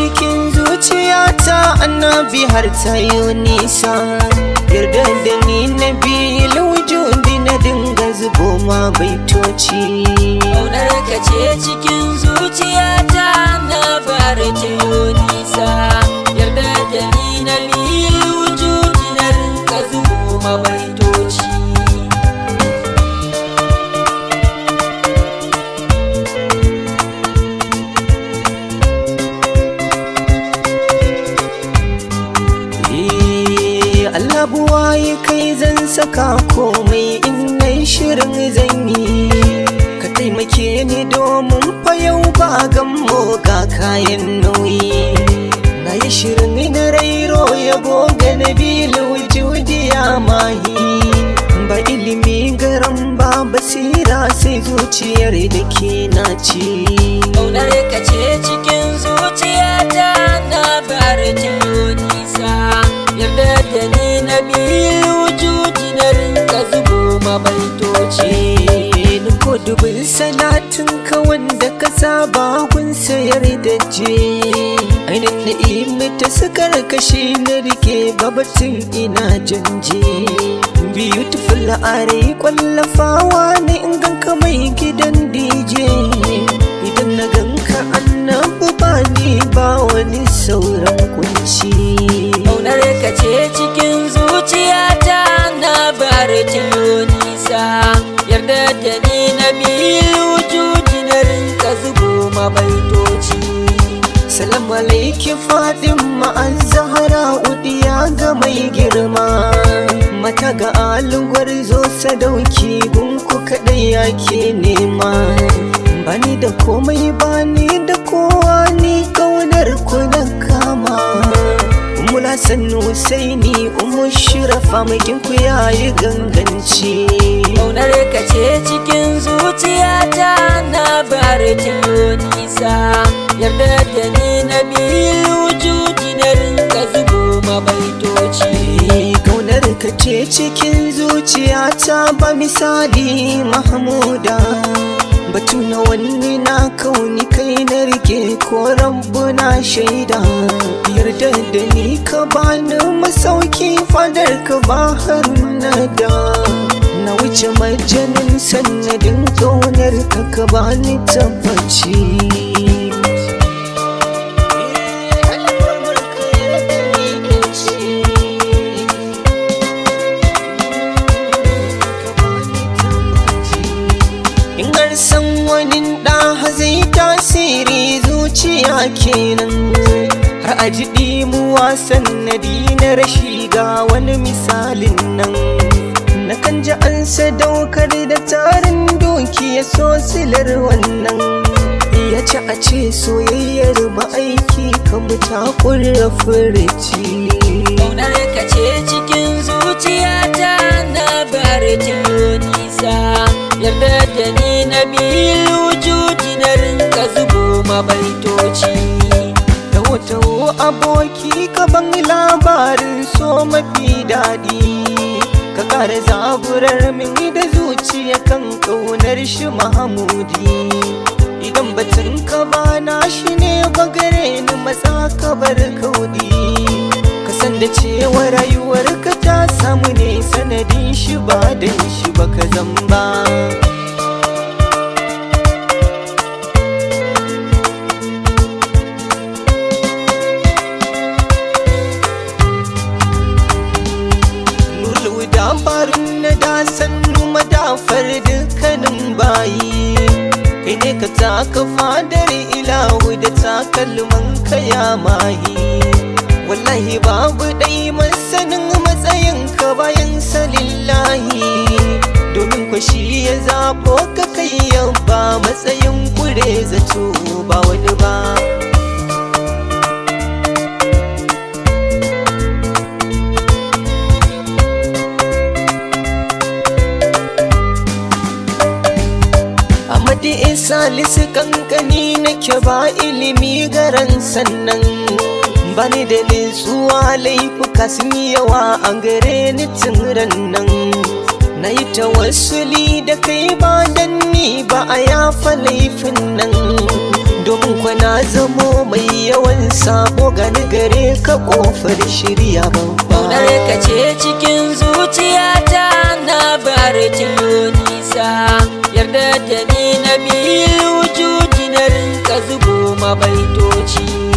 cikin zuciyata annabi har ta yi nisa. Yarda da ni na bil wujudi na dinga zubo ma baitoci. Ƙaunar ka ce cikin zuciyata annabi har ta yi nisa. Yarda da ni na bil wujudi na dinga zubo ma baitoci. Allah buwaye kai zan saka komai in nai shirin zan yi. Ka taimake ni domin fa yau ba gammo ga kayan nauyi. Na yi shirin na rairo yabo ga nabil wujudi ya mahi. Ba ilimi garan ba basira sai zuciyar da ke naci. Ƙaunar ka ce cikin zuciyata na bar ta nisa. Yarda da ni na bil wujudi na rinka zubo ma baitoci. Ko dubin salatin ka wanda ka saba gun sayar da je. Ainin na'imi ta sukar kashi na rike babatin ina janje. Beautiful are kwallafawa na in ganka mai gidan DJ. Idan na ganka annabi ba ni ba wani sauran kunci. Ƙaunar ka ce cikin zuciyata na bar ta nisa. Yarda da ni na bil wujudi na rinka zubo ma baitoci. Salamu alaiki Fatima az-Zahra udiya ga mai girma. Mata ga alugwar zo sadauki gunku kadai yake nema. Bani da komai bani da kowa ni kaunar ku na kama. Mula sannu Husaini umu shirafa makin ku yayi ganganci. Ƙaunar ka ce cikin zuciyata na bar ta nisa. Yarda da ni na bil wujudi na rinka zubo ma baitoci. Ƙaunar ka ce cikin zuciyata ba misali Mahmuda. Batu na wani na kauni kai na rike ko rabbu na shaida. Yarda da ni ka bani masauki fadar ka ba har nada. Na wuce majalin sannadin ƙaunar ka bani tabbaci. San wani ɗa zai tasiri zuciya kenan. Har a ji ɗimuwa sannadi na rashi ga wani misalin nan. Na kan ji an sadaukar da tarin dukiya so silar wannan. Ya ci a ce soyayyar ma'aiki kan ta ƙurra furici. Ƙaunar ka ce cikin zuciyata na bar ta nisa. Yarda da ni na bil wujudi na rinka zubo ma baitoci. Tawo aboki ka ban labarin so mafi daɗi. Ka ƙara zaburar min da zuciya kan ƙaunar shi Mahamudi. Idan batun ka bana shi ne bagare ni matsa ka bar kaudi. Ka san da cewa rayuwar ka ta samu ne sanadin shi ba dan shi ba ka zamba. Labarin na da sannu madafar dukkanin bayi. Kai ne ka taka fadar ilahu da takalman ka ya mahi. Wallahi babu ɗai masanin matsayin ka bayan salillahi. Domin kwa shi ya zaɓo ka kai yabba matsayin kure zato ba wani ba. Salisu kankani nake ba ilimi garan sannan. Bani da nutsuwa laifuka sun yawa a gare ni tun rannan. Na yi tawassuli da kai ba dan ni ba a yafa laifin nan. domin kwana zamo mai yawan sabo gani gare ka kofar shirya babba. Ƙaunar ka ce cikin zuciyata na bar tiyo nisa, yarda da ni na biyu wujudi na rinka zubo mabaitoci.